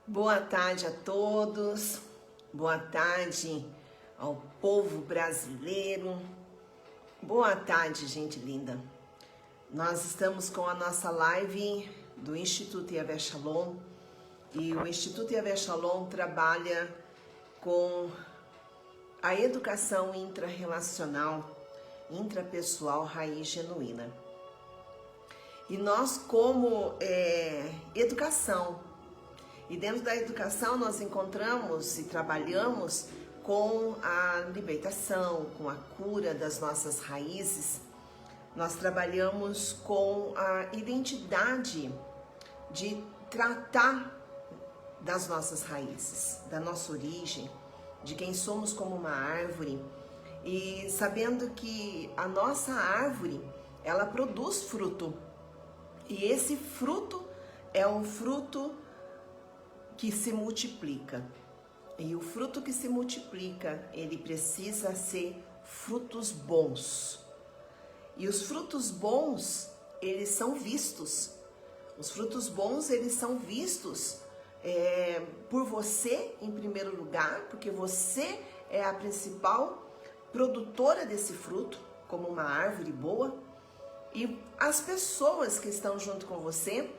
Boa tarde a todos, boa tarde ao povo brasileiro, boa tarde, gente linda. Nós estamos com a nossa live do Instituto Yahvé Shalom e o Instituto Yahvé Shalom trabalha com a educação intrarrelacional, intrapessoal, raiz genuína. E nós como educação, e dentro da educação nós encontramos e trabalhamos com a libertação, com a cura das nossas raízes. Nós trabalhamos com a identidade de tratar das nossas raízes, da nossa origem, de quem somos como uma árvore. E sabendo que a nossa árvore, ela produz fruto. E esse fruto é um fruto que se multiplica. E o fruto que se multiplica, ele precisa ser frutos bons. E os frutos bons, eles são vistos. Os frutos bons, eles são vistos por você, em primeiro lugar, porque você é a principal produtora desse fruto, como uma árvore boa. E as pessoas que estão junto com você,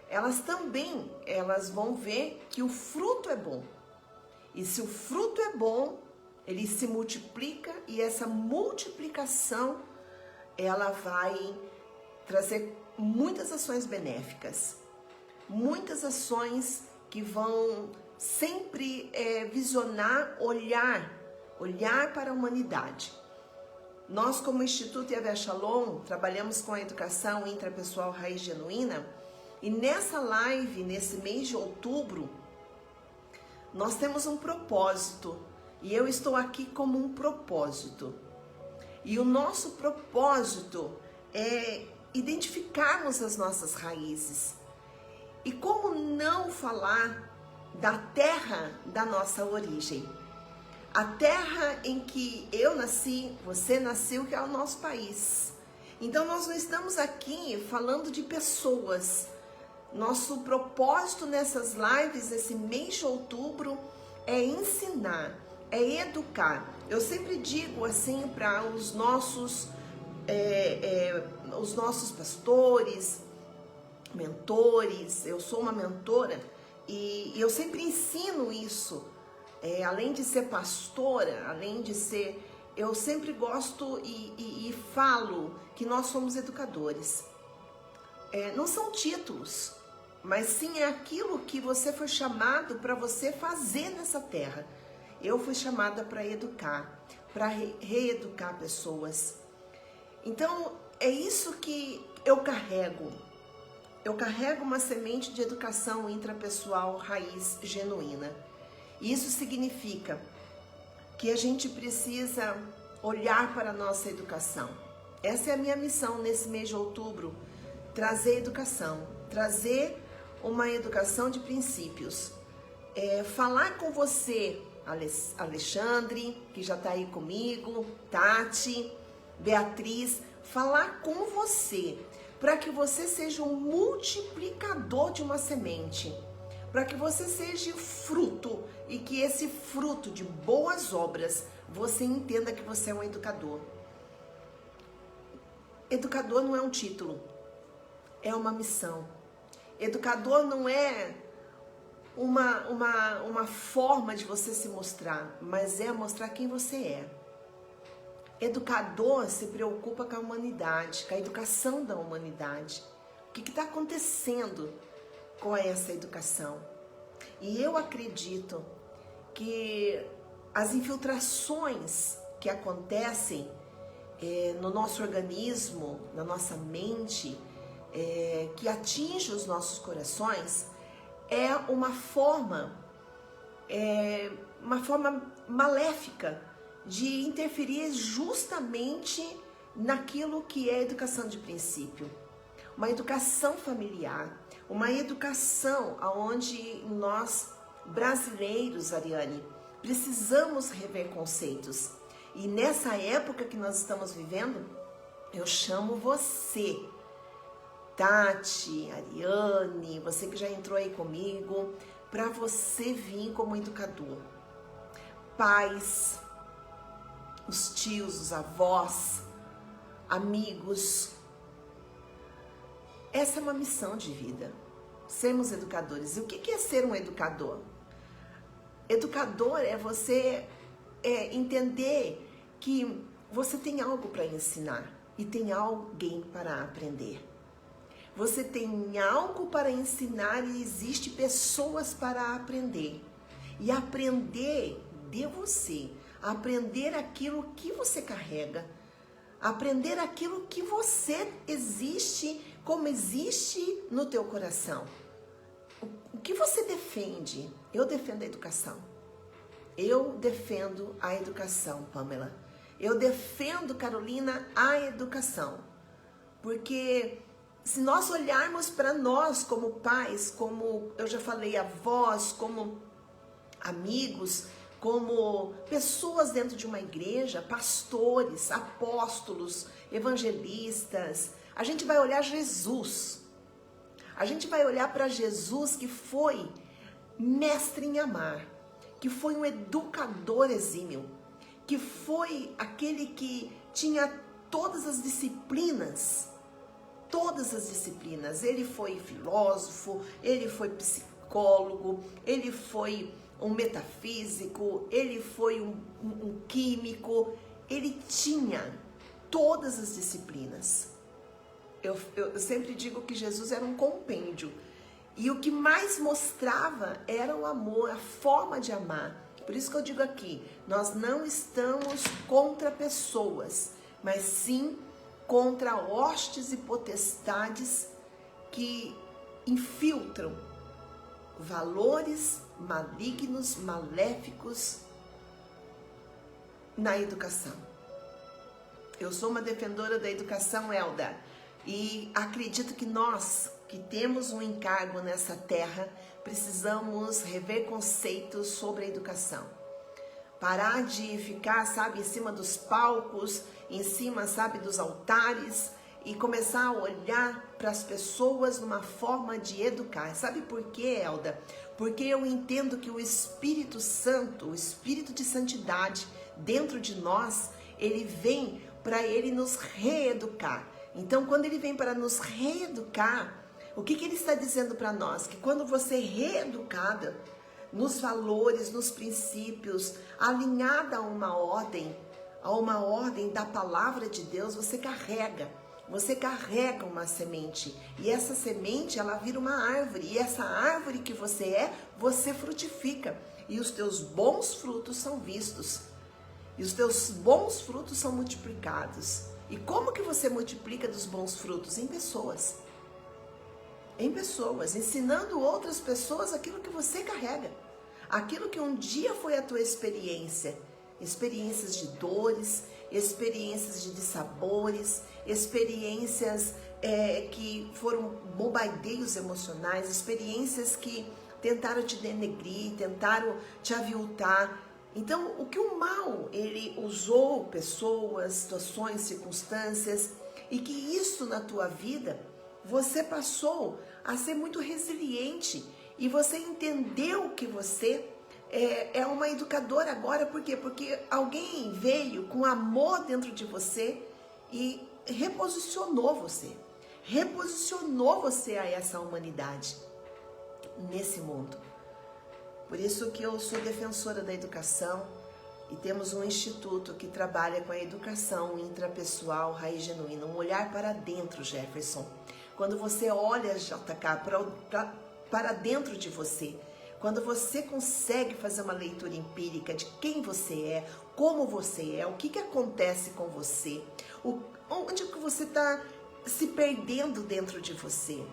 elas vão ver que o fruto é bom. E se o fruto é bom, ele se multiplica e essa multiplicação, ela vai trazer muitas ações benéficas. Muitas ações que vão sempre visionar, olhar para a humanidade. Nós, como Instituto Yahvé Shalom, trabalhamos com a educação intrapessoal raiz genuína. E nessa live, nesse mês de outubro, nós temos um propósito. E eu estou aqui como um propósito. E o nosso propósito é identificarmos as nossas raízes. E como não falar da terra da nossa origem? A terra em que eu nasci, você nasceu, que é o nosso país. Então nós não estamos aqui falando de pessoas. Nosso propósito nessas lives, esse mês de outubro, é ensinar, é educar. Eu sempre digo assim para os nossos pastores, mentores. Eu sou uma mentora e eu sempre ensino isso. Além de ser pastora, eu sempre gosto e falo que nós somos educadores. Não são títulos, mas sim é aquilo que você foi chamado para você fazer nessa terra. Eu fui chamada para educar, para reeducar pessoas. Então, é isso que eu carrego. Eu carrego uma semente de educação intrapessoal raiz genuína. Isso significa que a gente precisa olhar para a nossa educação. Essa é a minha missão nesse mês de outubro, trazer educação, trazer uma educação de princípios. Falar com você, Alexandre, que já está aí comigo, Tati, Beatriz, falar com você, para que você seja um multiplicador de uma semente, para que você seja fruto e que esse fruto de boas obras, você entenda que você é um educador. Educador não é um título, é uma missão. Educador não é uma forma de você se mostrar, mas é mostrar quem você é. Educador se preocupa com a humanidade, com a educação da humanidade. O que está acontecendo com essa educação? E eu acredito que as infiltrações que acontecem no nosso organismo, na nossa mente, que atinge os nossos corações, é uma forma maléfica de interferir justamente naquilo que é educação de princípio. Uma educação familiar, uma educação onde nós, brasileiros, Ariane, precisamos rever conceitos. E nessa época que nós estamos vivendo, eu chamo você Tati, Ariane, você que já entrou aí comigo, para você vir como educador. Pais, os tios, os avós, amigos. Essa é uma missão de vida, sermos educadores. E o que é ser um educador? Educador é você entender que você tem algo para ensinar e tem alguém para aprender. Você tem algo para ensinar e existe pessoas para aprender. E aprender de você, aprender aquilo que você carrega, aprender aquilo que você existe, como existe no teu coração. O que você defende? Eu defendo a educação. Eu defendo a educação, Pamela. Eu defendo, Carolina, a educação. Porque se nós olharmos para nós como pais, como eu já falei, avós, como amigos, como pessoas dentro de uma igreja, pastores, apóstolos, evangelistas, a gente vai olhar Jesus. A gente vai olhar para Jesus, que foi mestre em amar, que foi um educador exímio, que foi aquele que tinha todas as disciplinas. Ele foi filósofo, ele foi psicólogo, ele foi um metafísico, ele foi um químico, ele tinha todas as disciplinas. Eu sempre digo que Jesus era um compêndio. E o que mais mostrava era o amor, a forma de amar. Por isso que eu digo aqui, nós não estamos contra pessoas, mas sim contra hostes e potestades que infiltram valores malignos, maléficos na educação. Eu sou uma defensora da educação, Elda, e acredito que nós, que temos um encargo nessa terra, precisamos rever conceitos sobre a educação. Parar de ficar, em cima dos palcos, em cima, dos altares, e começar a olhar para as pessoas numa forma de educar. Sabe por quê, Elda? Porque eu entendo que o Espírito Santo, o Espírito de Santidade dentro de nós, ele vem para ele nos reeducar. Então, quando ele vem para nos reeducar, o que ele está dizendo para nós? Que quando você é reeducada nos valores, nos princípios, alinhada a uma ordem da palavra de Deus, você carrega uma semente. E essa semente, ela vira uma árvore. E essa árvore que você frutifica. E os teus bons frutos são vistos. E os teus bons frutos são multiplicados. E como que você multiplica dos bons frutos? Em pessoas. Em pessoas, ensinando outras pessoas aquilo que você carrega. Aquilo que um dia foi a tua experiência. Experiências de dores, experiências de dissabores, experiências que foram bombardeios emocionais, experiências que tentaram te denegrir, tentaram te aviltar. Então, o que o mal, ele usou pessoas, situações, circunstâncias, e que isso na tua vida, você passou a ser muito resiliente e você entendeu que você é uma educadora agora. Por quê? Porque alguém veio com amor dentro de você e reposicionou você a essa humanidade nesse mundo. Por isso que eu sou defensora da educação e temos um instituto que trabalha com a educação intrapessoal raiz genuína, um olhar para dentro, Jefferson. Quando você olha, JK, para dentro de você, quando você consegue fazer uma leitura empírica de quem você é, como você é, o que acontece com você, onde que você está se perdendo dentro de você,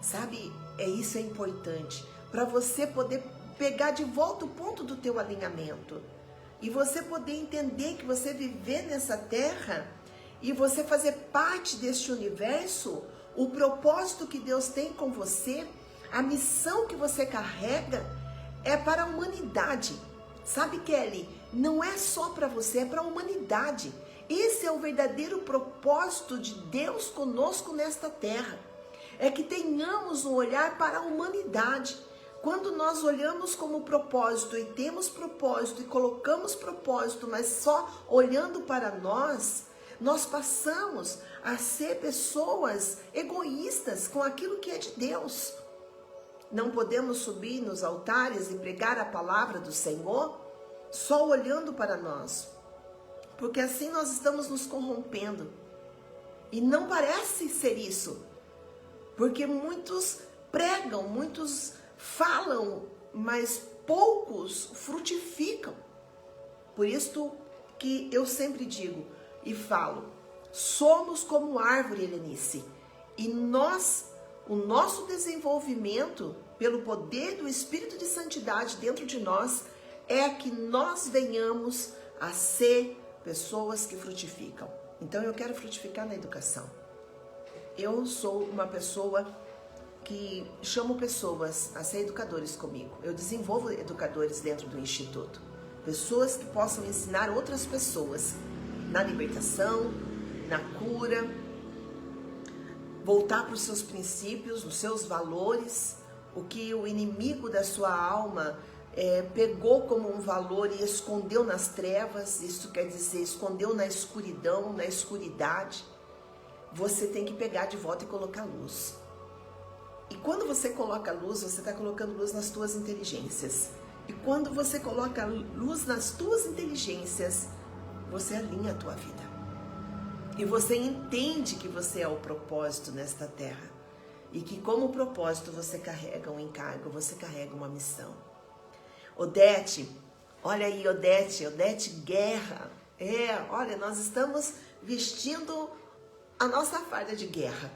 sabe? Isso é importante para você poder pegar de volta o ponto do teu alinhamento e você poder entender que você viver nessa terra e você fazer parte deste universo, o propósito que Deus tem com você, a missão que você carrega é para a humanidade. Sabe, Kelly? Não é só para você, é para a humanidade. Esse é o verdadeiro propósito de Deus conosco nesta terra. é que tenhamos um olhar para a humanidade. Quando nós olhamos como propósito e temos propósito e colocamos propósito, mas só olhando para nós, nós passamos a ser pessoas egoístas com aquilo que é de Deus. Não podemos subir nos altares e pregar a palavra do Senhor só olhando para nós, porque assim nós estamos nos corrompendo. E não parece ser isso, porque muitos pregam, muitos falam, mas poucos frutificam. Por isso que eu sempre digo e falo, somos como árvore, Helenice, e o nosso desenvolvimento, pelo poder do Espírito de Santidade dentro de nós, é que nós venhamos a ser pessoas que frutificam. Então eu quero frutificar na educação. Eu sou uma pessoa que chamo pessoas a ser educadores comigo. Eu desenvolvo educadores dentro do Instituto. Pessoas que possam ensinar outras pessoas na libertação, na cura, voltar para os seus princípios, os seus valores, o que o inimigo da sua alma pegou como um valor e escondeu nas trevas, isso quer dizer, escondeu na escuridão, na escuridade. Você tem que pegar de volta e colocar luz. E quando você coloca luz, você está colocando luz nas tuas inteligências. E quando você coloca luz nas tuas inteligências, você alinha a tua vida. E você entende que você é o propósito nesta terra. E que como propósito você carrega um encargo, você carrega uma missão. Odete, olha aí, Odete Guerra. Olha, nós estamos vestindo a nossa farda de guerra.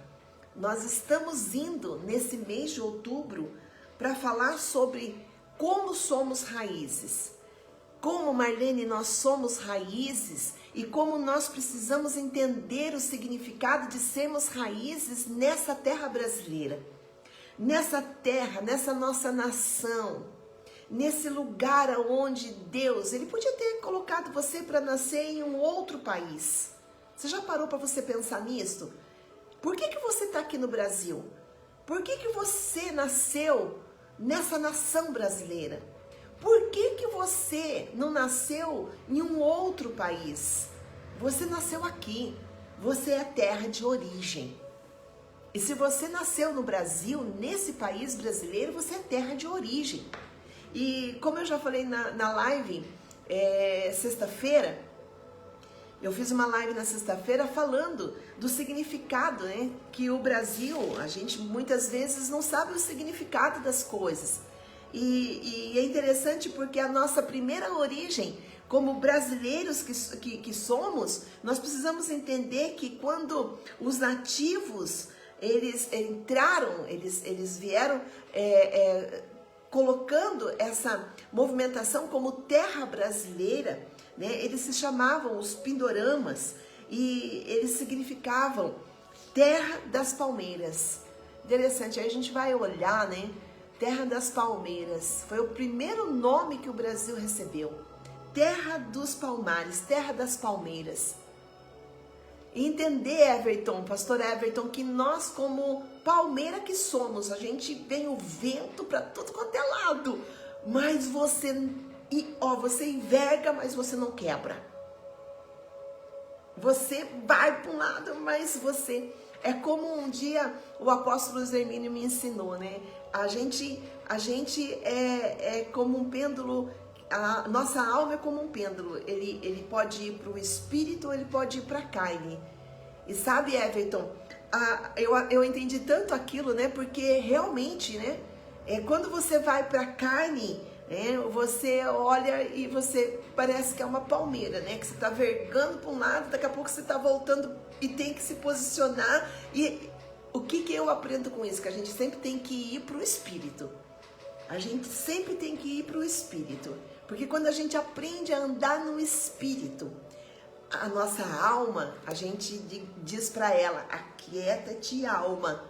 Nós estamos indo nesse mês de outubro para falar sobre como somos raízes. Como, Marlene, nós somos raízes e como nós precisamos entender o significado de sermos raízes nessa terra brasileira. Nessa terra, nessa nossa nação, nesse lugar onde Deus, Ele podia ter colocado você para nascer em um outro país. Você já parou para você pensar nisso? Por que você está aqui no Brasil? Por que você nasceu nessa nação brasileira? Por que você não nasceu em um outro país? Você nasceu aqui. Você é terra de origem. E se você nasceu no Brasil, nesse país brasileiro, você é terra de origem. E como eu já falei na live, sexta-feira, eu fiz uma live na sexta-feira falando do significado, né? Que o Brasil, a gente muitas vezes não sabe o significado das coisas. E é interessante porque a nossa primeira origem, como brasileiros que somos, nós precisamos entender que quando os nativos, eles entraram, eles vieram colocando essa movimentação como terra brasileira, né? Eles se chamavam os Pindoramas e eles significavam terra das palmeiras. Interessante, aí a gente vai olhar, né? Terra das Palmeiras, foi o primeiro nome que o Brasil recebeu. Terra dos Palmares, terra das palmeiras. E entender, Everton, pastor Everton, que nós como palmeira que somos, a gente vem o vento para tudo quanto é lado, mas você enverga, mas você não quebra. Você vai para um lado, mas você... É como um dia o apóstolo Hermínio me ensinou, né? A gente é como um pêndulo, a nossa alma é como um pêndulo. Ele pode ir para o espírito ou ele pode ir para a carne. E sabe, Everton, eu entendi tanto aquilo, né? Porque realmente, né? Quando você vai para a carne, você olha e você parece que é uma palmeira, né? Que você está vergando para um lado, daqui a pouco você está voltando e tem que se posicionar. E o que eu aprendo com isso? Que a gente sempre tem que ir para o Espírito. A gente sempre tem que ir para o Espírito. Porque quando a gente aprende a andar no Espírito, a nossa alma, a gente diz para ela, aquieta-te, alma.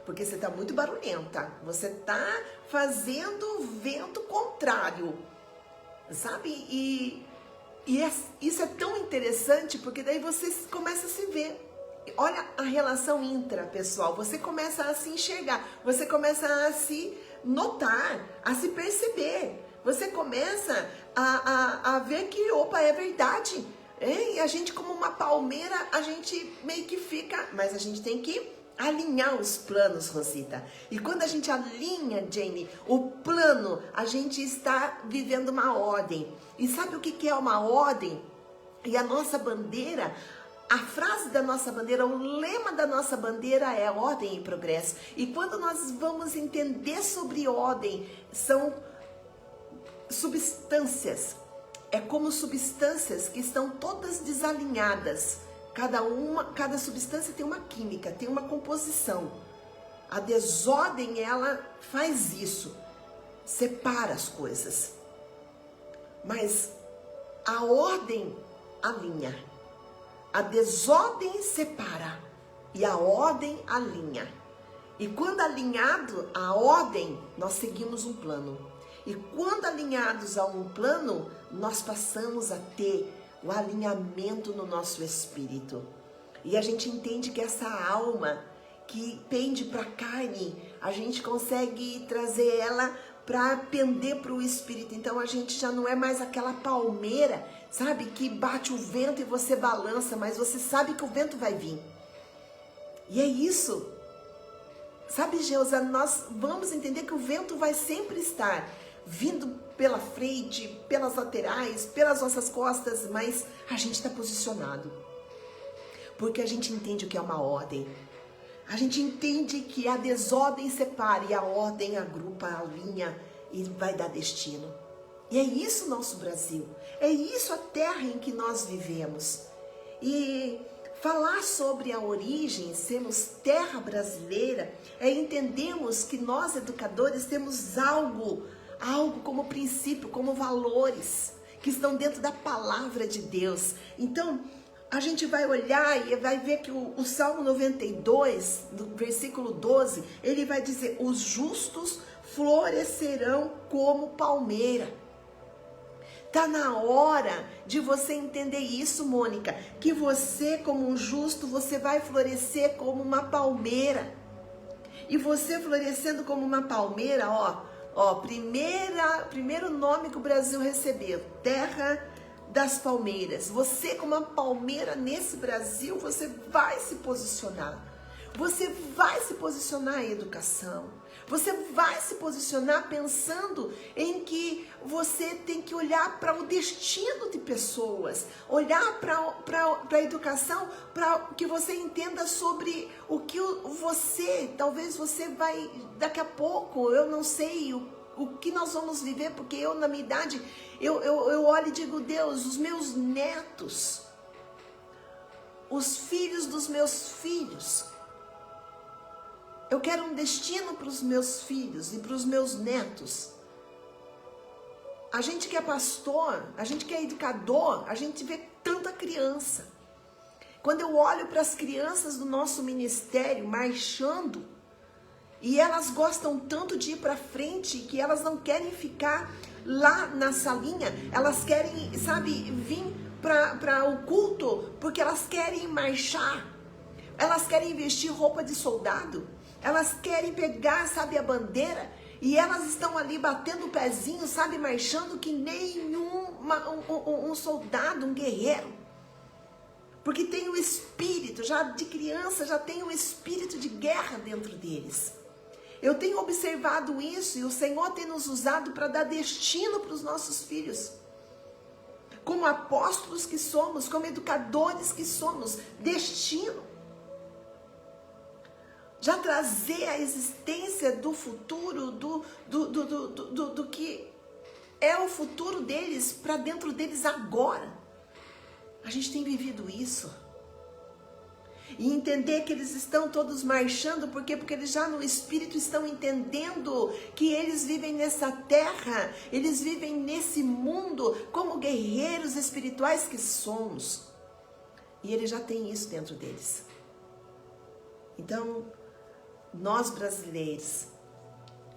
Porque você está muito barulhenta. Você está fazendo o vento contrário. Sabe? E isso é tão interessante, porque daí você começa a se ver. olha a relação intrapessoal, você começa a se enxergar, você começa a se notar, a se perceber, você começa a ver que, opa, é verdade, e a gente como uma palmeira, a gente meio que fica, mas a gente tem que alinhar os planos, Rosita. E quando a gente alinha, Jane, o plano, a gente está vivendo uma ordem. E sabe o que é uma ordem? E a nossa bandeira, a frase da nossa bandeira, o lema da nossa bandeira é ordem e progresso. E quando nós vamos entender sobre ordem, são substâncias. É como substâncias que estão todas desalinhadas. Cada substância tem uma química, tem uma composição. A desordem, ela faz isso, separa as coisas. Mas a ordem alinha. A desordem separa e a ordem alinha. E quando alinhado a ordem, nós seguimos um plano. E quando alinhados a um plano, nós passamos a ter o alinhamento no nosso espírito. E a gente entende que essa alma que pende para a carne, a gente consegue trazer ela para pender para o espírito. Então a gente já não é mais aquela palmeira, sabe, que bate o vento e você balança, mas você sabe que o vento vai vir. E é isso. Sabe, Geusa, nós vamos entender que o vento vai sempre estar vindo pela frente, pelas laterais, pelas nossas costas, mas a gente está posicionado. Porque a gente entende o que é uma ordem. A gente entende que a desordem separa e a ordem agrupa, alinha e vai dar destino. E é isso o nosso Brasil. É isso a terra em que nós vivemos. E falar sobre a origem, sermos terra brasileira, é entendermos que nós, educadores, temos algo como princípio, como valores que estão dentro da palavra de Deus. Então, a gente vai olhar e vai ver que o Salmo 92, no versículo 12, ele vai dizer: os justos florescerão como palmeira. Tá na hora de você entender isso, Mônica, que você, como um justo, você vai florescer como uma palmeira. E você florescendo como uma palmeira, primeiro nome que o Brasil recebeu, Terra das Palmeiras. Você, como uma palmeira nesse Brasil, você vai se posicionar. Você vai se posicionar em educação. Você vai se posicionar pensando em que você tem que olhar para o destino de pessoas, olhar para a educação, para que você entenda sobre o que talvez você vai, daqui a pouco, eu não sei o que nós vamos viver, porque eu, na minha idade, eu olho e digo: Deus, os meus netos, os filhos dos meus filhos, eu quero um destino para os meus filhos e para os meus netos. A gente que é pastor, a gente que é educador, a gente vê tanta criança. Quando eu olho para as crianças do nosso ministério marchando, e elas gostam tanto de ir para frente, que elas não querem ficar lá na salinha, elas querem, sabe, vir para o culto, porque elas querem marchar, elas querem vestir roupa de soldado, elas querem pegar, sabe, a bandeira, e elas estão ali batendo o pezinho, sabe, marchando que nem um soldado, um guerreiro. Porque tem o espírito, já de criança, já tem o espírito de guerra dentro deles. Eu tenho observado isso e o Senhor tem nos usado para dar destino para os nossos filhos. Como apóstolos que somos, como educadores que somos, destino. Já trazer a existência do futuro, do que é o futuro deles, para dentro deles agora. A gente tem vivido isso. E entender que eles estão todos marchando, porque eles já no Espírito estão entendendo que eles vivem nessa terra, eles vivem nesse mundo como guerreiros espirituais que somos. E eles já têm isso dentro deles. Então, nós brasileiros,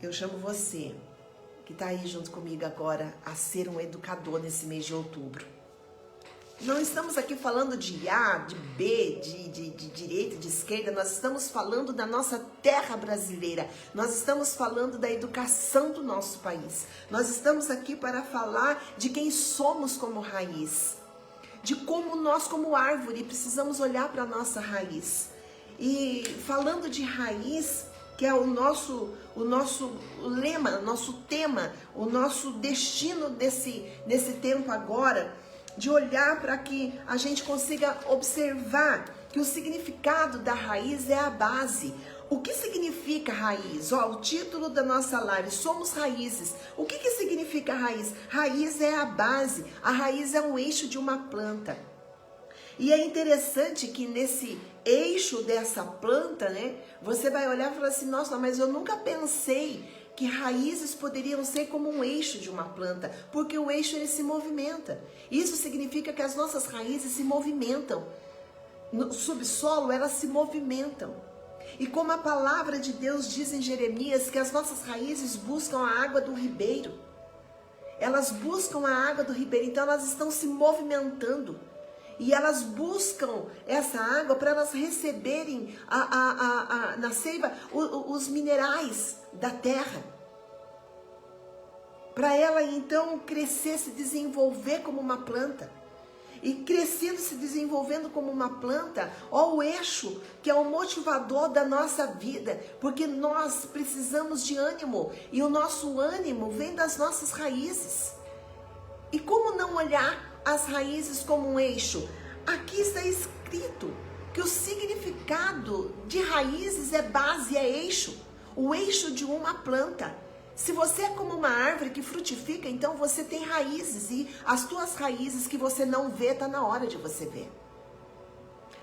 eu chamo você, que está aí junto comigo agora, a ser um educador nesse mês de outubro. Não estamos aqui falando de A, de B, de direita, de esquerda. Nós estamos falando da nossa terra brasileira. Nós estamos falando da educação do nosso país. Nós estamos aqui para falar de quem somos como raiz. De como nós, como árvore, precisamos olhar para a nossa raiz. E falando de raiz, que é o nosso lema, o nosso tema, o nosso destino nesse tempo agora, de olhar para que a gente consiga observar que o significado da raiz é a base. O que significa raiz? O título da nossa live, somos raízes. O que significa raiz? Raiz é a base, a raiz é um eixo de uma planta. E é interessante que nesse eixo dessa planta, né, você vai olhar e falar assim, nossa, mas eu nunca pensei que raízes poderiam ser como um eixo de uma planta, porque o eixo ele se movimenta. Isso significa que as nossas raízes se movimentam. No subsolo elas se movimentam. E como a palavra de Deus diz em Jeremias, que as nossas raízes buscam a água do ribeiro. Elas buscam a água do ribeiro, então elas estão se movimentando. E elas buscam essa água para elas receberem na seiva os minerais da terra. Para ela então crescer, se desenvolver como uma planta. E crescendo, se desenvolvendo como uma planta, o eixo que é o motivador da nossa vida. Porque nós precisamos de ânimo. E o nosso ânimo vem das nossas raízes. E como não olhar as raízes como um eixo? Aqui está escrito que o significado de raízes é base, é eixo. O eixo de uma planta. Se você é como uma árvore que frutifica, então você tem raízes. E as tuas raízes que você não vê, está na hora de você ver.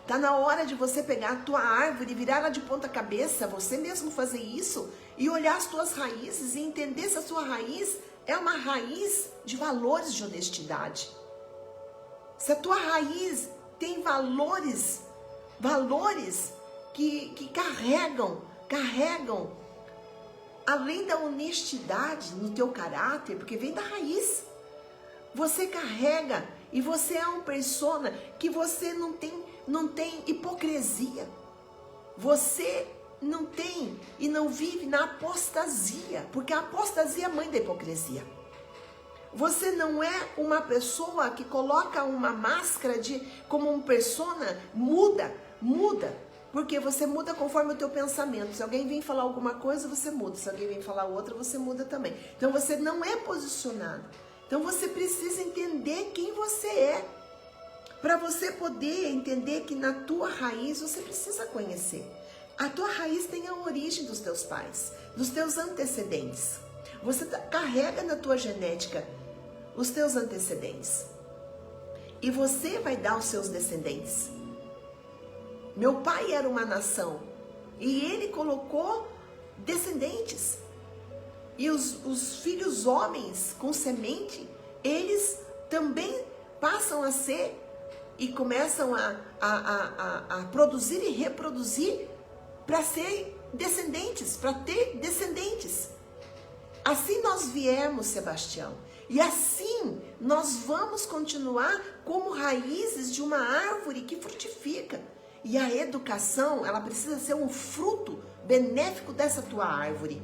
Está na hora de você pegar a tua árvore e virar ela de ponta cabeça, você mesmo fazer isso, e olhar as tuas raízes e entender se a sua raiz é uma raiz de valores de honestidade. Se a tua raiz tem valores que carregam, além da honestidade no teu caráter, porque vem da raiz. Você carrega e você é uma persona que você não tem hipocrisia. Você não tem e não vive na apostasia, porque a apostasia é a mãe da hipocrisia. Você não é uma pessoa que coloca uma máscara como uma persona, muda, porque você muda conforme o teu pensamento. Se alguém vem falar alguma coisa, você muda. Se alguém vem falar outra, você muda também. Então você não é posicionado. Então você precisa entender quem você é. Para você poder entender que na tua raiz você precisa conhecer. A tua raiz tem a origem dos teus pais, dos teus antecedentes. Você carrega na tua genética os teus antecedentes. E você vai dar aos seus descendentes. Meu pai era uma nação e ele colocou descendentes. E os filhos homens com semente, eles também passam a ser e começam a produzir e reproduzir para ser descendentes, para ter descendentes. Assim nós viemos, Sebastião, e assim nós vamos continuar como raízes de uma árvore que frutifica. E a educação, ela precisa ser um fruto benéfico dessa tua árvore.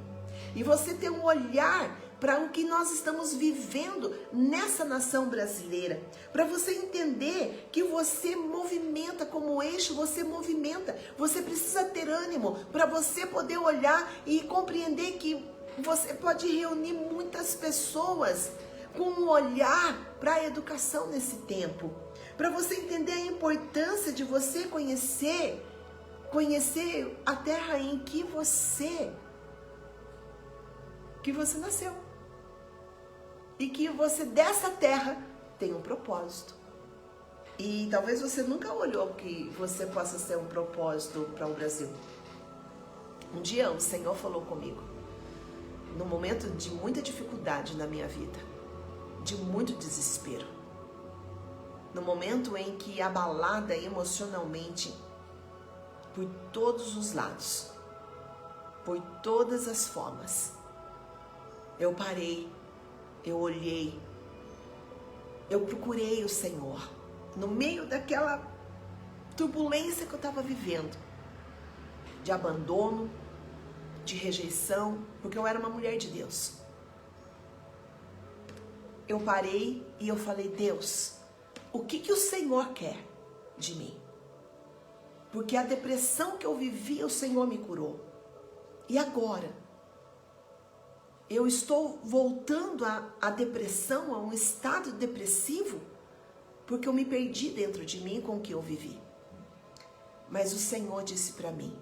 E você ter um olhar para o que nós estamos vivendo nessa nação brasileira. Para você entender que você movimenta como eixo, você movimenta. Você precisa ter ânimo para você poder olhar e compreender que você pode reunir muitas pessoas com um olhar para a educação nesse tempo. Para você entender a importância de você conhecer a terra em que você nasceu. E que você dessa terra tem um propósito. E talvez você nunca olhou que você possa ser um propósito para o Brasil. Um dia o Senhor falou comigo, num momento de muita dificuldade na minha vida, de muito desespero, no momento em que abalada emocionalmente por todos os lados, por todas as formas, eu parei, eu olhei, eu procurei o Senhor no meio daquela turbulência que eu estava vivendo, de abandono, de rejeição, porque eu era uma mulher de Deus. Eu parei e eu falei, Deus, o que o Senhor quer de mim? Porque a depressão que eu vivia, o Senhor me curou. E agora? Eu estou voltando à depressão, a um estado depressivo, porque eu me perdi dentro de mim com o que eu vivi. Mas o Senhor disse para mim,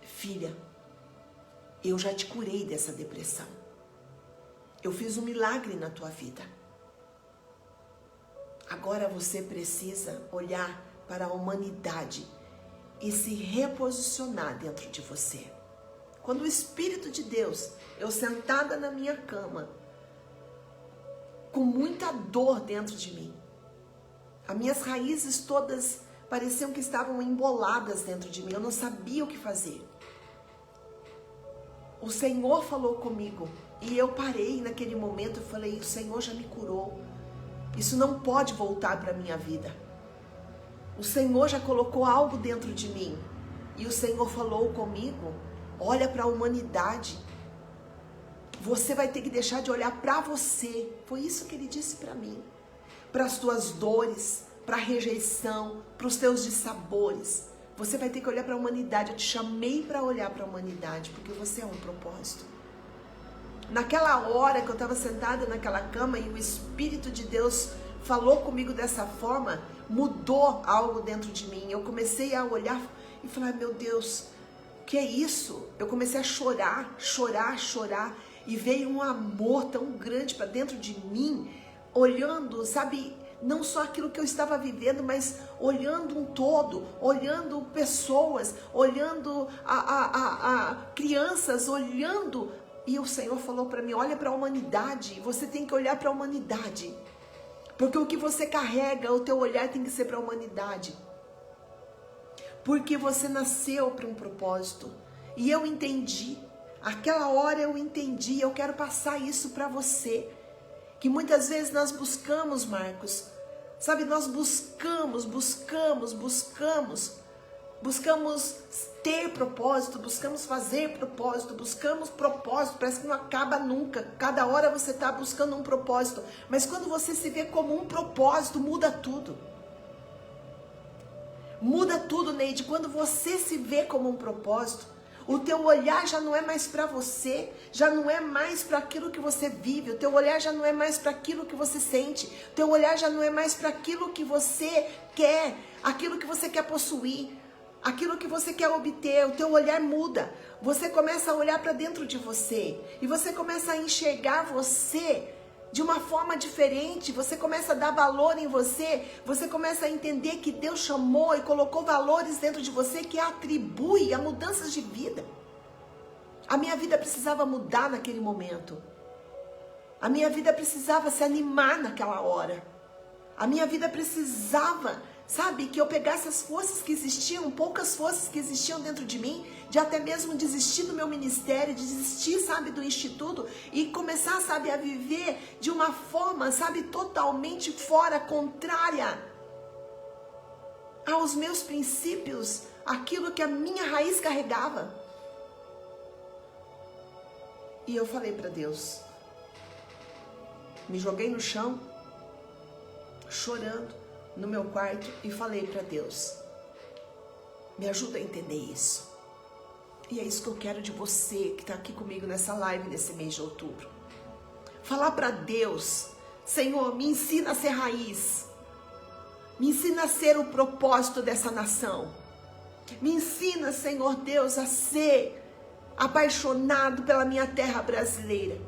filha, eu já te curei dessa depressão. Eu fiz um milagre na tua vida. Agora você precisa olhar para a humanidade e se reposicionar dentro de você. Quando o Espírito de Deus, eu sentada na minha cama, com muita dor dentro de mim, as minhas raízes todas pareciam que estavam emboladas dentro de mim, eu não sabia o que fazer. O Senhor falou comigo e eu parei naquele momento e falei, o Senhor já me curou, isso não pode voltar para a minha vida. O Senhor já colocou algo dentro de mim e o Senhor falou comigo, olha para a humanidade, você vai ter que deixar de olhar para você. Foi isso que Ele disse para mim, para as tuas dores, para a rejeição, para os teus dissabores. Você vai ter que olhar para a humanidade. Eu te chamei para olhar para a humanidade, porque você é um propósito. Naquela hora que eu estava sentada naquela cama e o Espírito de Deus falou comigo dessa forma, mudou algo dentro de mim. Eu comecei a olhar e falar, meu Deus, que é isso? Eu comecei a chorar, e veio um amor tão grande para dentro de mim, olhando, sabe, não só aquilo que eu estava vivendo, mas olhando um todo, olhando pessoas, olhando crianças, olhando. E o Senhor falou para mim, olha para a humanidade, você tem que olhar para a humanidade. Porque o que você carrega, o teu olhar tem que ser para a humanidade. Porque você nasceu para um propósito. E eu entendi, aquela hora eu entendi, eu quero passar isso para você. Que muitas vezes nós buscamos, Marcos, sabe, nós buscamos ter propósito, buscamos fazer propósito, buscamos propósito, parece que não acaba nunca, cada hora você está buscando um propósito, mas quando você se vê como um propósito, muda tudo. Muda tudo, Neide, quando você se vê como um propósito, o teu olhar já não é mais para você, já não é mais para aquilo que você vive, o teu olhar já não é mais para aquilo que você sente, o teu olhar já não é mais para aquilo que você quer, aquilo que você quer possuir, aquilo que você quer obter, o teu olhar muda. Você começa a olhar para dentro de você e você começa a enxergar você de uma forma diferente, você começa a dar valor em você, você começa a entender que Deus chamou e colocou valores dentro de você que atribui a mudanças de vida. A minha vida precisava mudar naquele momento. A minha vida precisava se animar naquela hora. A minha vida precisava, sabe, que eu pegasse as forças que existiam, poucas forças que existiam dentro de mim, de até mesmo desistir do meu ministério, desistir, sabe, do instituto e começar, sabe, a viver de uma forma, sabe, totalmente fora, contrária aos meus princípios, aquilo que a minha raiz carregava. E eu falei para Deus, me joguei no chão, chorando no meu quarto e falei para Deus, me ajuda a entender isso. E é isso que eu quero de você que está aqui comigo nessa live nesse mês de outubro. Falar para Deus, Senhor, me ensina a ser raiz. Me ensina a ser o propósito dessa nação. Me ensina, Senhor Deus, a ser apaixonado pela minha terra brasileira.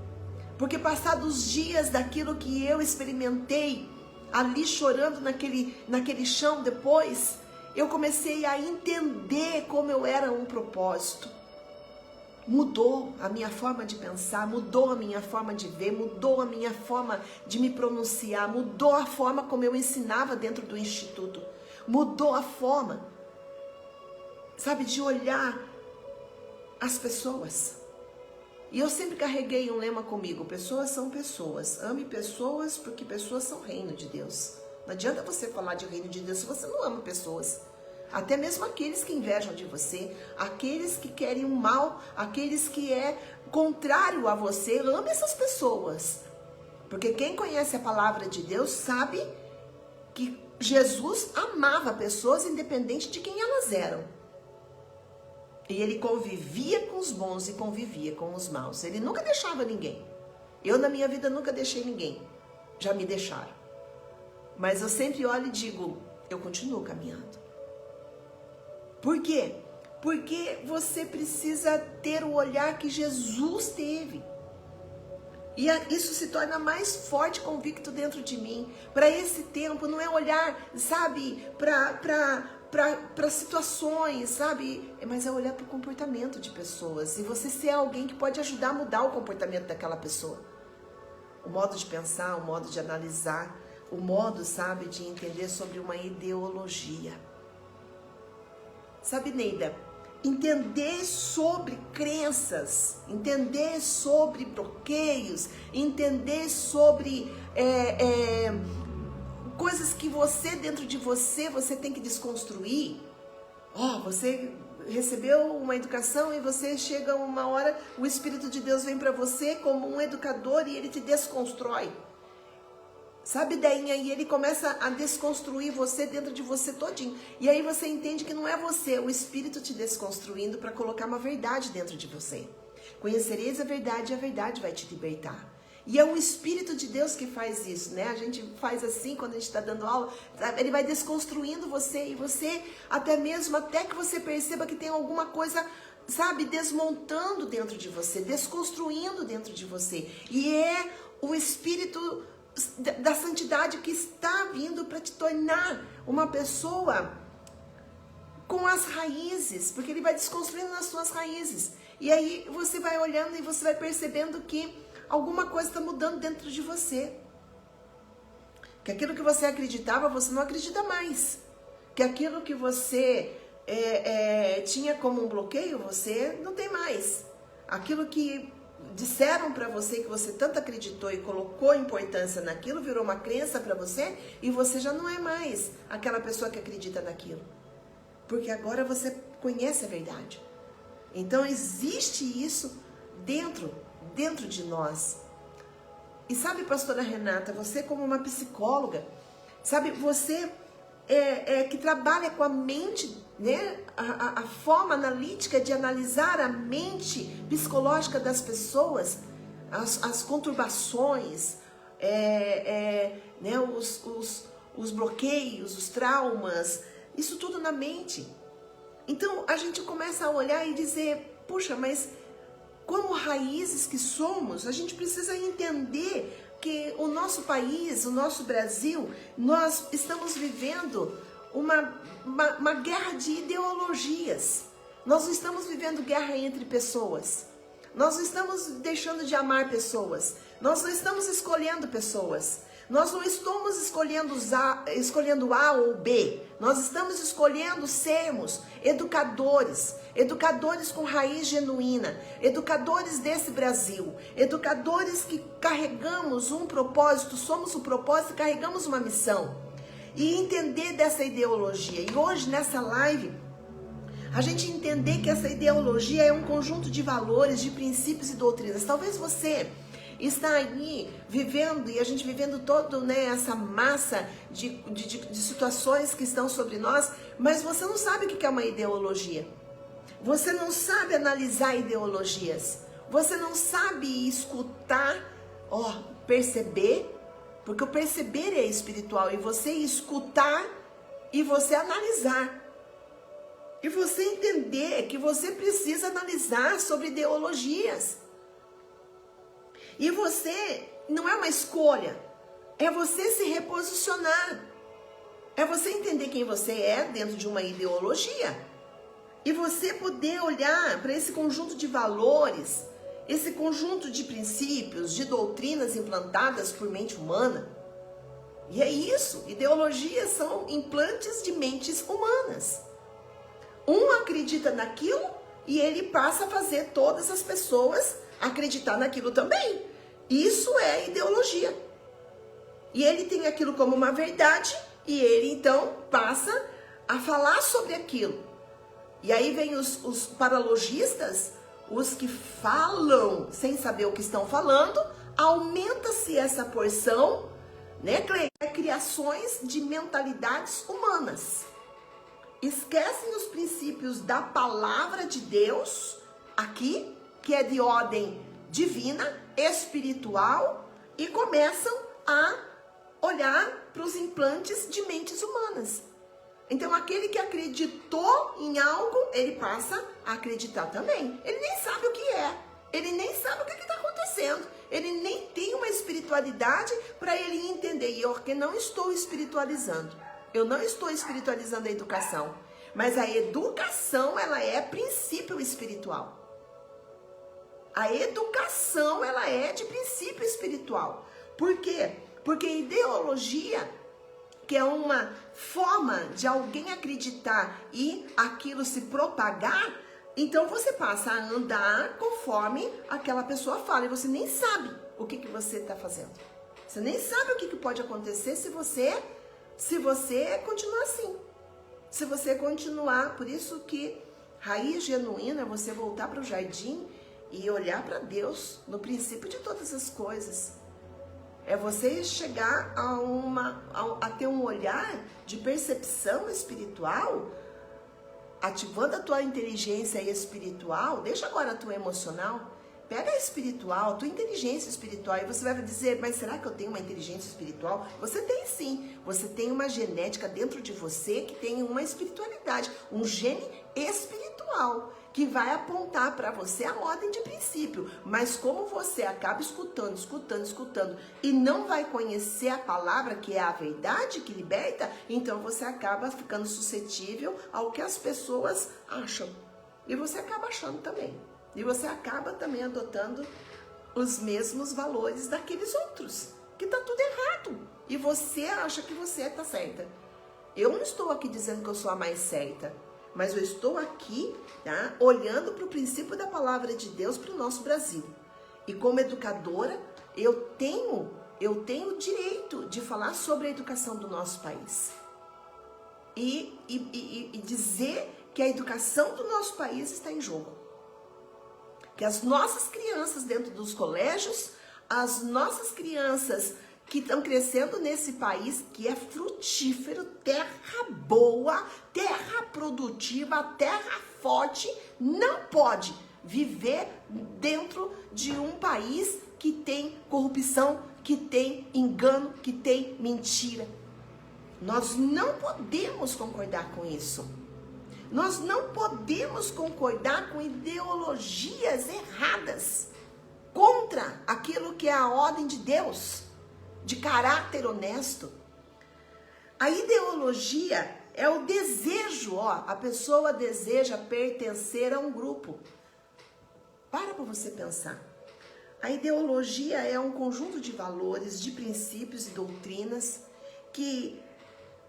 Porque passados dias daquilo que eu experimentei, ali chorando naquele chão depois, eu comecei a entender como eu era um propósito. Mudou a minha forma de pensar, mudou a minha forma de ver, mudou a minha forma de me pronunciar, mudou a forma como eu ensinava dentro do instituto, mudou a forma, sabe, de olhar as pessoas. E eu sempre carreguei um lema comigo, pessoas são pessoas, ame pessoas porque pessoas são reino de Deus. Não adianta você falar de reino de Deus se você não ama pessoas. Até mesmo aqueles que invejam de você, aqueles que querem o mal, aqueles que é contrário a você, ame essas pessoas. Porque quem conhece a palavra de Deus sabe que Jesus amava pessoas independente de quem elas eram. E ele convivia com os bons e convivia com os maus. Ele nunca deixava ninguém. Eu na minha vida nunca deixei ninguém. Já me deixaram. Mas eu sempre olho e digo, eu continuo caminhando. Por quê? Porque você precisa ter o olhar que Jesus teve. E isso se torna mais forte, convicto dentro de mim. Para esse tempo, não é olhar, sabe, para situações, sabe? Mas é olhar para o comportamento de pessoas. E você ser alguém que pode ajudar a mudar o comportamento daquela pessoa. O modo de pensar, o modo de analisar, o modo, sabe, de entender sobre uma ideologia. Sabe, Neida? Entender sobre crenças, entender sobre bloqueios, entender sobre coisas que você, dentro de você, você tem que desconstruir. Você recebeu uma educação e você chega uma hora, o Espírito de Deus vem para você como um educador e ele te desconstrói. Sabe, Deinha? E ele começa a desconstruir você dentro de você todinho. E aí você entende que não é você, é o Espírito te desconstruindo para colocar uma verdade dentro de você. Conhecereis a verdade e a verdade vai te libertar. E é o Espírito de Deus que faz isso, né? A gente faz assim quando a gente está dando aula, ele vai desconstruindo você e você até que você perceba que tem alguma coisa, sabe, desmontando dentro de você, desconstruindo dentro de você. E é o Espírito da santidade que está vindo para te tornar uma pessoa com as raízes, porque ele vai desconstruindo nas suas raízes. E aí você vai olhando e você vai percebendo que alguma coisa está mudando dentro de você. Que aquilo que você acreditava, você não acredita mais. Que aquilo que você tinha como um bloqueio, você não tem mais. Aquilo que disseram para você que você tanto acreditou e colocou importância naquilo, virou uma crença para você e você já não é mais aquela pessoa que acredita naquilo. Porque agora você conhece a verdade. Então existe isso dentro de nós. E sabe, pastora Renata, você como uma psicóloga, sabe, você que trabalha com a mente, né? A forma analítica de analisar a mente psicológica das pessoas, as conturbações, né? os bloqueios, os traumas, isso tudo na mente. Então a gente começa a olhar e dizer, puxa, mas como raízes que somos, a gente precisa entender que o nosso país, o nosso Brasil, nós estamos vivendo uma guerra de ideologias. Nós não estamos vivendo guerra entre pessoas. Nós não estamos deixando de amar pessoas. Nós não estamos escolhendo pessoas. Nós não estamos escolhendo A ou B. Nós estamos escolhendo sermos educadores. Educadores com raiz genuína. Educadores desse Brasil. Educadores que carregamos um propósito, somos o propósito e carregamos uma missão. E entender dessa ideologia. E hoje, nessa live, a gente entender que essa ideologia é um conjunto de valores, de princípios e doutrinas. Talvez você está aí vivendo, e a gente vivendo todo, né, essa massa de situações que estão sobre nós, mas você não sabe o que é uma ideologia. Você não sabe analisar ideologias. Você não sabe escutar, perceber, porque o perceber é espiritual, e você escutar e você analisar. E você entender que você precisa analisar sobre ideologias. E você, não é uma escolha, é você se reposicionar. É você entender quem você é dentro de uma ideologia. E você poder olhar para esse conjunto de valores, esse conjunto de princípios, de doutrinas implantadas por mente humana. E é isso, ideologias são implantes de mentes humanas. Um acredita naquilo e ele passa a fazer todas as pessoas acreditar naquilo também. Isso é ideologia. E ele tem aquilo como uma verdade e ele então passa a falar sobre aquilo. E aí vem os paralogistas, os que falam sem saber o que estão falando, aumenta-se essa porção, né, criações de mentalidades humanas. Esquecem os princípios da palavra de Deus, aqui, que é de ordem divina, espiritual, e começam a olhar para os implantes de mentes humanas. Então, aquele que acreditou em algo, ele passa a acreditar também. Ele nem sabe o que é. Ele nem sabe o que está acontecendo. Ele nem tem uma espiritualidade para ele entender. E eu que não estou espiritualizando. Eu não estou espiritualizando a educação. Mas a educação, ela é princípio espiritual. A educação, ela é de princípio espiritual. Por quê? Porque ideologia, que é uma forma de alguém acreditar e aquilo se propagar, então você passa a andar conforme aquela pessoa fala e você nem sabe o que você está fazendo. Você nem sabe o que pode acontecer se você continuar assim. Se você continuar, por isso que raiz genuína é você voltar para o jardim e olhar para Deus no princípio de todas as coisas. É você chegar a ter um olhar de percepção espiritual, ativando a tua inteligência espiritual. Deixa agora a tua emocional, pega a espiritual, a tua inteligência espiritual, e você vai dizer, mas será que eu tenho uma inteligência espiritual? Você tem sim, você tem uma genética dentro de você que tem uma espiritualidade, um gene espiritual, que vai apontar para você a ordem de princípio. Mas como você acaba escutando e não vai conhecer a palavra, que é a verdade que liberta, então você acaba ficando suscetível ao que as pessoas acham. E você acaba achando também. E você acaba também adotando os mesmos valores daqueles outros, que tá tudo errado. E você acha que você tá certa. Eu não estou aqui dizendo que eu sou a mais certa, mas eu estou aqui, tá, olhando para o princípio da palavra de Deus para o nosso Brasil. E como educadora, eu tenho o direito de falar sobre a educação do nosso país. E dizer que a educação do nosso país está em jogo. Que as nossas crianças dentro dos colégios, as nossas crianças que estão crescendo nesse país que é frutífero, terra boa, terra produtiva, terra forte, não pode viver dentro de um país que tem corrupção, que tem engano, que tem mentira. Nós não podemos concordar com isso. Nós não podemos concordar com ideologias erradas contra aquilo que é a ordem de Deus, de caráter honesto. A ideologia é o desejo, a pessoa deseja pertencer a um grupo. Para você pensar. A ideologia é um conjunto de valores, de princípios e doutrinas que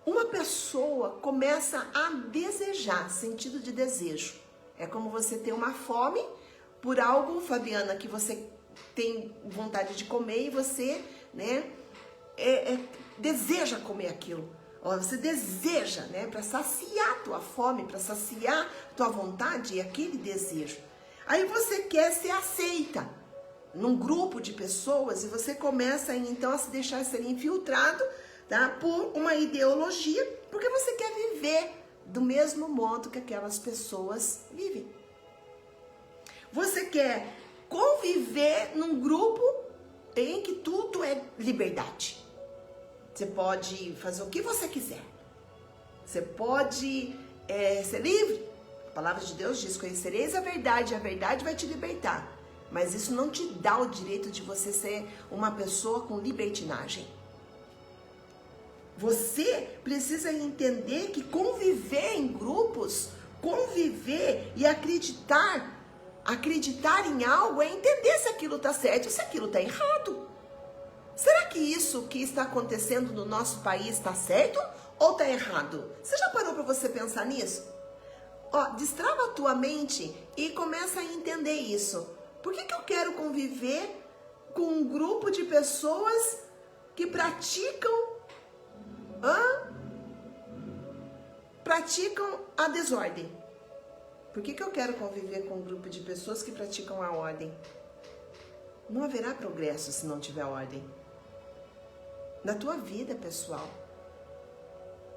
uma pessoa começa a desejar, sentido de desejo. É como você ter uma fome por algo, Fabiana, que você tem vontade de comer e você, né, deseja comer aquilo. Você deseja, né, para saciar a tua fome, para saciar a tua vontade e aquele desejo. Aí você quer ser aceita num grupo de pessoas e você começa então a se deixar ser infiltrado, tá, por uma ideologia, porque você quer viver do mesmo modo que aquelas pessoas vivem. Você quer conviver num grupo em que tudo é liberdade. Você pode fazer o que você quiser. Você pode ser livre. A palavra de Deus diz, conhecereis a verdade vai te libertar. Mas isso não te dá o direito de você ser uma pessoa com libertinagem. Você precisa entender que conviver em grupos, conviver e acreditar em algo é entender se aquilo está certo ou se aquilo está errado. Será que isso que está acontecendo no nosso país está certo ou está errado? Você já parou para você pensar nisso? Destrava a tua mente e começa a entender isso. Por que eu quero conviver com um grupo de pessoas que praticam a desordem. Por que eu quero conviver com um grupo de pessoas que praticam a ordem? Não haverá progresso se não tiver ordem. Na tua vida, pessoal.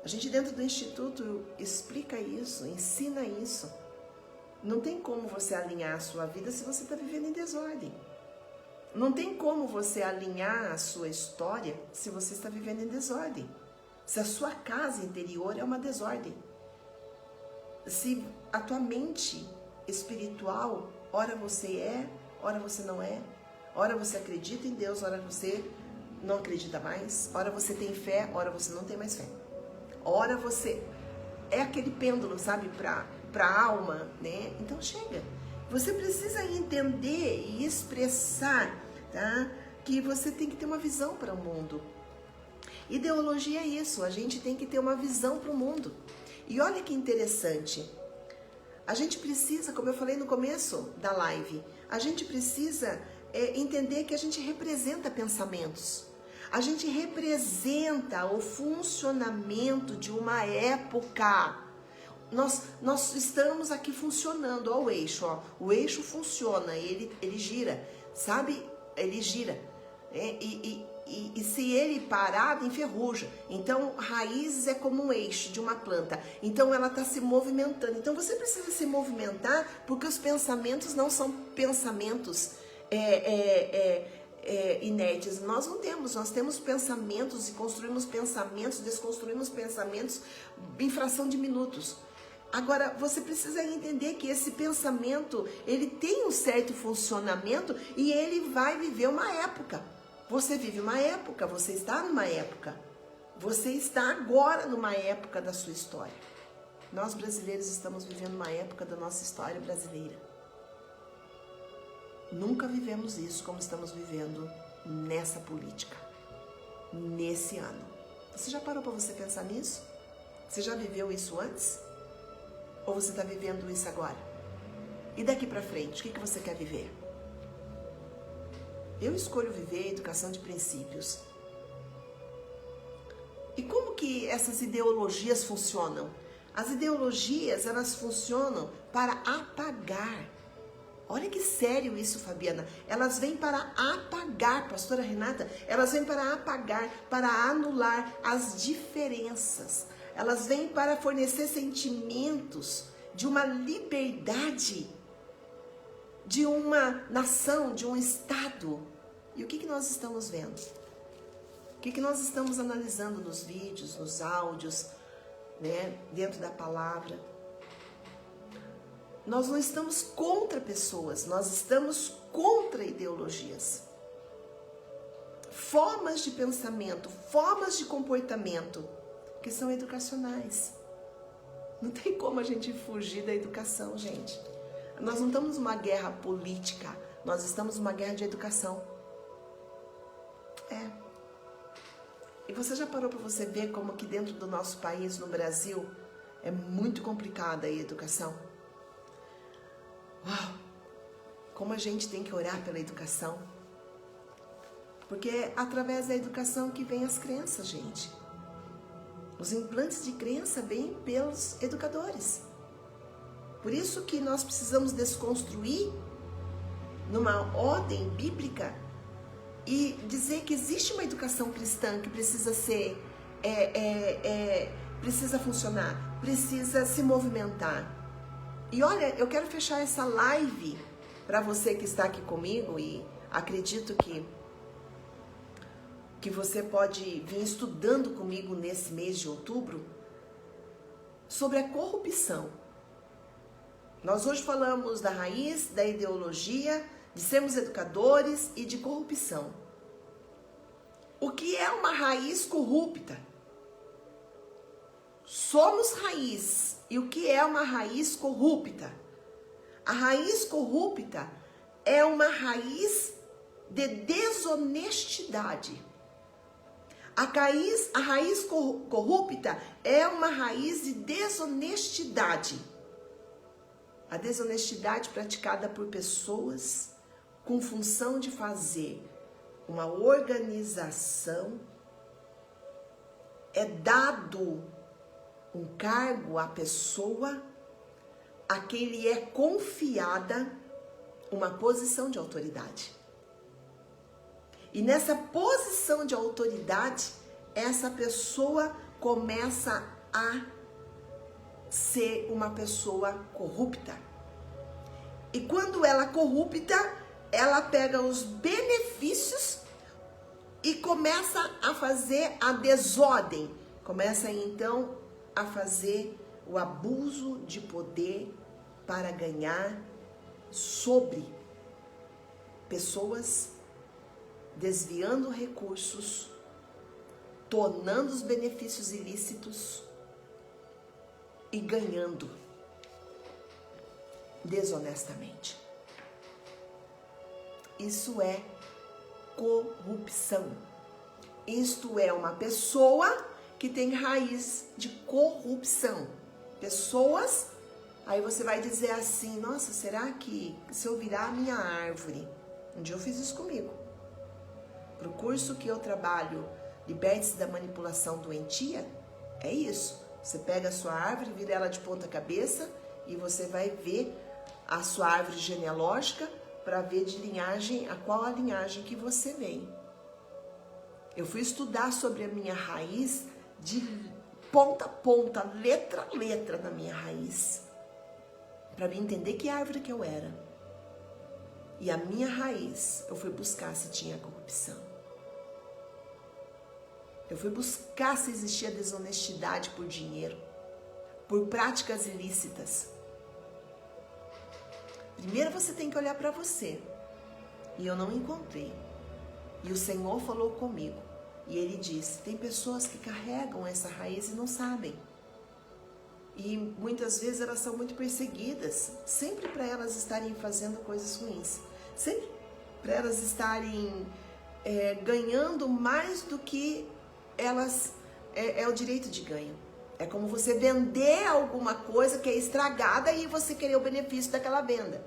A gente dentro do Instituto explica isso, ensina isso. Não tem como você alinhar a sua vida se você está vivendo em desordem. Não tem como você alinhar a sua história se você está vivendo em desordem. Se a sua casa interior é uma desordem. Se a tua mente espiritual, ora você é, ora você não é, ora você acredita em Deus, ora você não acredita mais, ora você tem fé, ora você não tem mais fé. Ora você é aquele pêndulo, sabe, para a alma, né? Então chega. Você precisa entender e expressar, tá? Que você tem que ter uma visão para o mundo. Ideologia é isso, a gente tem que ter uma visão para o mundo. E olha que interessante, a gente precisa, como eu falei no começo da live, a gente precisa entender que a gente representa pensamentos. A gente representa o funcionamento de uma época. Nós estamos aqui funcionando, ó, o eixo, ó. O eixo funciona, ele gira, sabe? Ele gira. E se ele parado, enferruja. Então, raízes é como um eixo de uma planta. Então, ela está se movimentando. Então, você precisa se movimentar porque os pensamentos não são pensamentos inertes. Nós temos pensamentos e construímos pensamentos, desconstruímos pensamentos em fração de minutos. Agora, você precisa entender que esse pensamento, ele tem um certo funcionamento e ele vai viver uma época. Você vive uma época, você está numa época. Você está agora numa época da sua história. Nós brasileiros estamos vivendo uma época da nossa história brasileira. Nunca vivemos isso como estamos vivendo nessa política, nesse ano. Você já parou para você pensar nisso? Você já viveu isso antes? Ou você está vivendo isso agora? E daqui para frente, o que você quer viver? Eu escolho viver educação de princípios. E como que essas ideologias funcionam? As ideologias, elas funcionam para apagar. Olha que sério isso, Fabiana. Elas vêm para apagar, pastora Renata, elas vêm para apagar, para anular as diferenças. Elas vêm para fornecer sentimentos de uma liberdade, de uma nação, de um estado. E o que nós estamos vendo? O que nós estamos analisando nos vídeos, nos áudios, né, dentro da palavra? Nós não estamos contra pessoas, nós estamos contra ideologias. Formas de pensamento, formas de comportamento que são educacionais. Não tem como a gente fugir da educação, gente. Nós não estamos numa guerra política, nós estamos numa guerra de educação. E você já parou para você ver como que dentro do nosso país, no Brasil, é muito complicada a educação? Uau! Como a gente tem que orar pela educação. Porque é através da educação que vem as crenças, gente. Os implantes de crença vêm pelos educadores. Por isso que nós precisamos desconstruir numa ordem bíblica e dizer que existe uma educação cristã que precisa ser, precisa funcionar, precisa se movimentar. E olha, eu quero fechar essa live para você que está aqui comigo e acredito que você pode vir estudando comigo nesse mês de outubro sobre a corrupção. Nós hoje falamos da raiz, da ideologia, de sermos educadores e de corrupção. O que é uma raiz corrupta? Somos raiz. E o que é uma raiz corrupta? A raiz corrupta é uma raiz de desonestidade. A raiz corrupta é uma raiz de desonestidade. A desonestidade praticada por pessoas com função de fazer uma organização, é dado um cargo à pessoa a quem lhe é confiada uma posição de autoridade. E nessa posição de autoridade, essa pessoa começa a ser uma pessoa corrupta. E quando ela é corrupta, ela pega os benefícios e começa a fazer a desordem. Começa então a fazer o abuso de poder para ganhar sobre pessoas, desviando recursos, tornando os benefícios ilícitos e ganhando desonestamente. Isso é corrupção. Isto é uma pessoa que tem raiz de corrupção. Pessoas, aí você vai dizer assim, nossa, será que se eu virar a minha árvore? Um dia eu fiz isso comigo. Pro curso que eu trabalho, Liberte-se da Manipulação Doentia, é isso. Você pega a sua árvore, vira ela de ponta cabeça e você vai ver a sua árvore genealógica para ver de linhagem, a qual a linhagem que você vem. Eu fui estudar sobre a minha raiz de ponta a ponta, letra a letra na minha raiz, para me entender que árvore que eu era. E a minha raiz, eu fui buscar se tinha corrupção. Eu fui buscar se existia desonestidade por dinheiro, por práticas ilícitas. Primeiro você tem que olhar para você. E eu não encontrei. E o Senhor falou comigo. E Ele disse, tem pessoas que carregam essa raiz e não sabem. E muitas vezes elas são muito perseguidas. Sempre para elas estarem fazendo coisas ruins. Sempre para elas estarem ganhando mais do que elas é o direito de ganho. É como você vender alguma coisa que é estragada e você querer o benefício daquela venda.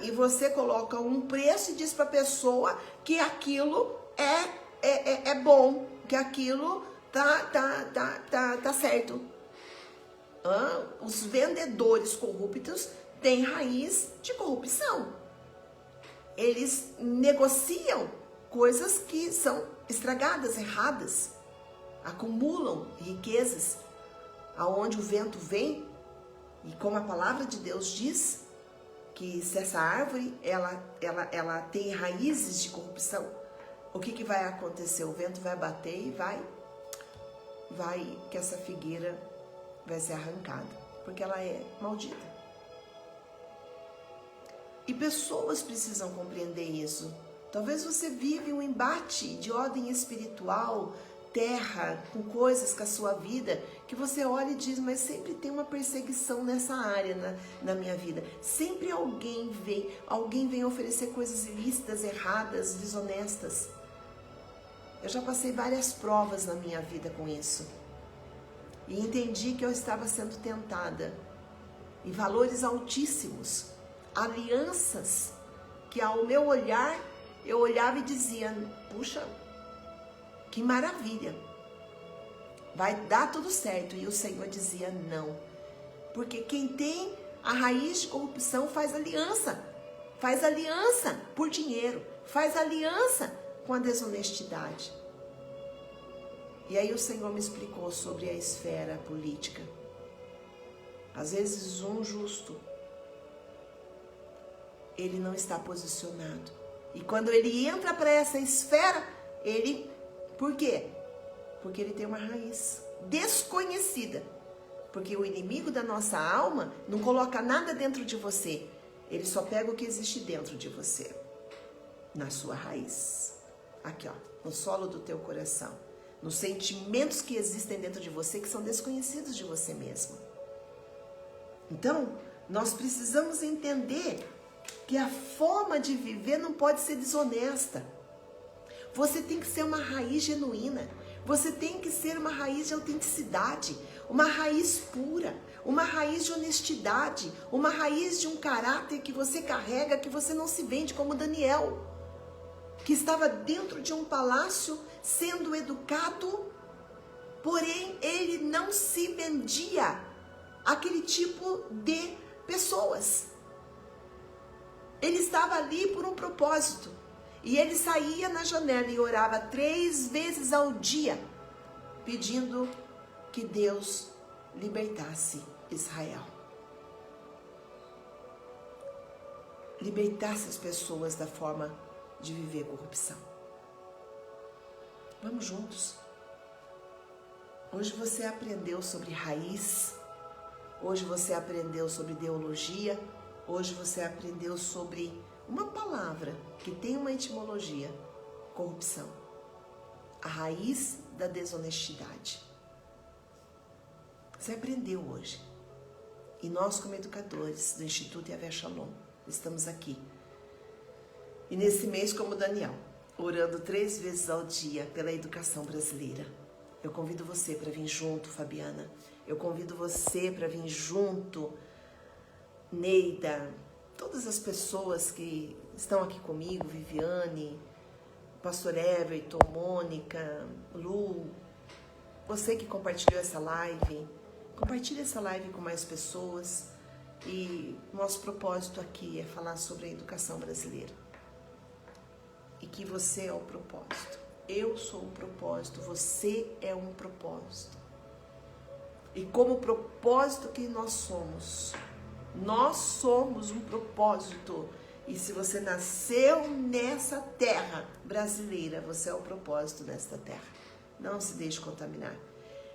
E você coloca um preço e diz para a pessoa que aquilo é bom, que aquilo tá certo. Os vendedores corruptos têm raiz de corrupção. Eles negociam coisas que são estragadas, erradas. Acumulam riquezas aonde o vento vem, e como a palavra de Deus diz, que se essa árvore ela tem raízes de corrupção, o que vai acontecer? O vento vai bater e vai que essa figueira vai ser arrancada, porque ela é maldita. E pessoas precisam compreender isso. Talvez você vive um embate de ordem espiritual, terra, com coisas com a sua vida, que você olha e diz, mas sempre tem uma perseguição nessa área na minha vida. Sempre alguém vem oferecer coisas ilícitas, erradas, desonestas. Eu já passei várias provas na minha vida com isso. E entendi que eu estava sendo tentada. E valores altíssimos, alianças, que ao meu olhar, eu olhava e dizia, puxa, que maravilha, vai dar tudo certo. E o Senhor dizia não, porque quem tem a raiz de corrupção faz aliança por dinheiro, faz aliança com a desonestidade. E aí o Senhor me explicou sobre a esfera política. Às vezes um justo, ele não está posicionado. E quando ele entra para essa esfera, por quê? Porque ele tem uma raiz desconhecida. Porque o inimigo da nossa alma não coloca nada dentro de você. Ele só pega o que existe dentro de você. Na sua raiz. Aqui, ó, no solo do teu coração. Nos sentimentos que existem dentro de você que são desconhecidos de você mesmo. Então, nós precisamos entender que a forma de viver não pode ser desonesta. Você tem que ser uma raiz genuína. Você tem que ser uma raiz de autenticidade, uma raiz pura, uma raiz de honestidade, uma raiz de um caráter que você carrega, que você não se vende como Daniel. que estava dentro de um palácio sendo educado, porém ele não se vendia àquele tipo de pessoas. Ele estava ali por um propósito. E ele saía na janela e orava 3 vezes ao dia, pedindo que Deus libertasse Israel. Libertasse as pessoas da forma de viver corrupção. Vamos juntos. Hoje você aprendeu sobre raiz. Hoje você aprendeu sobre ideologia. Hoje você aprendeu sobre uma palavra que tem uma etimologia: corrupção. A raiz da desonestidade. Você aprendeu hoje. E nós, como educadores do Instituto Yahvé Shalom, estamos aqui. E nesse mês, como Daniel, orando 3 vezes ao dia pela educação brasileira. Eu convido você para vir junto, Fabiana. Eu convido você para vir junto, Neida, todas as pessoas que estão aqui comigo, Viviane, Pastor Everton, Mônica, Lu, você que compartilhou essa live, compartilhe essa live com mais pessoas. E nosso propósito aqui é falar sobre a educação brasileira. E que você é o propósito. Eu sou um propósito, você é um propósito. E como propósito que nós somos um propósito. E se você nasceu nessa terra brasileira, você é o propósito desta terra. Não se deixe contaminar.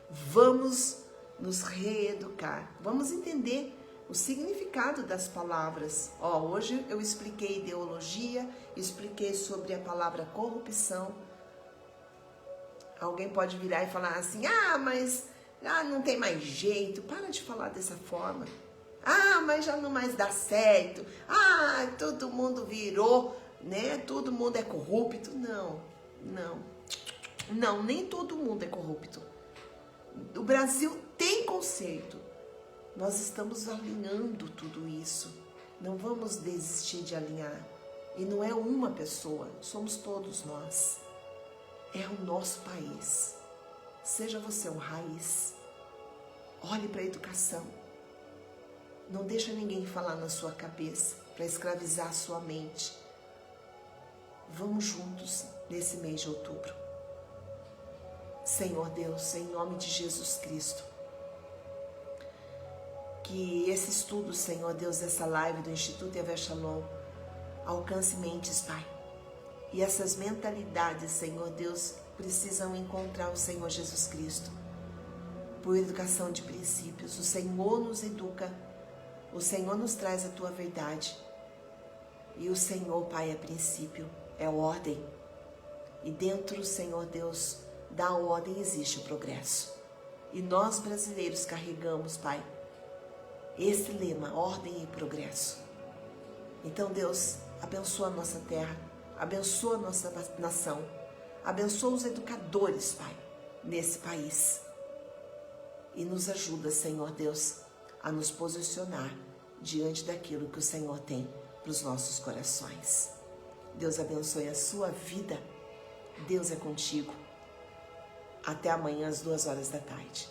Vamos nos reeducar. Vamos entender o significado das palavras. Hoje eu expliquei ideologia, expliquei sobre a palavra corrupção. Alguém pode virar e falar assim: mas não tem mais jeito. Para de falar dessa forma. Mas já não mais dá certo. Todo mundo virou, né? Todo mundo é corrupto. Não, nem todo mundo é corrupto. O Brasil tem conceito. Nós estamos alinhando tudo isso. Não vamos desistir de alinhar. E não é uma pessoa, somos todos nós. É o nosso país. Seja você um raiz. Olhe para a educação. Não deixa ninguém falar na sua cabeça para escravizar a sua mente. Vamos juntos nesse mês de outubro. Senhor Deus, em nome de Jesus Cristo, que esse estudo, Senhor Deus, essa live do Instituto Yahvé Shalom alcance mentes, Pai. E essas mentalidades, Senhor Deus, precisam encontrar o Senhor Jesus Cristo. Por educação de princípios, o Senhor nos educa, o Senhor nos traz a Tua verdade. E o Senhor, Pai, é princípio, é ordem. E dentro, Senhor Deus, da ordem existe o progresso. E nós brasileiros carregamos, Pai, esse lema, ordem e progresso. Então, Deus, abençoa a nossa terra, abençoa a nossa nação, abençoa os educadores, Pai, nesse país. E nos ajuda, Senhor Deus, a nos posicionar diante daquilo que o Senhor tem para os nossos corações. Deus abençoe a sua vida. Deus é contigo. Até amanhã às 2 horas da tarde.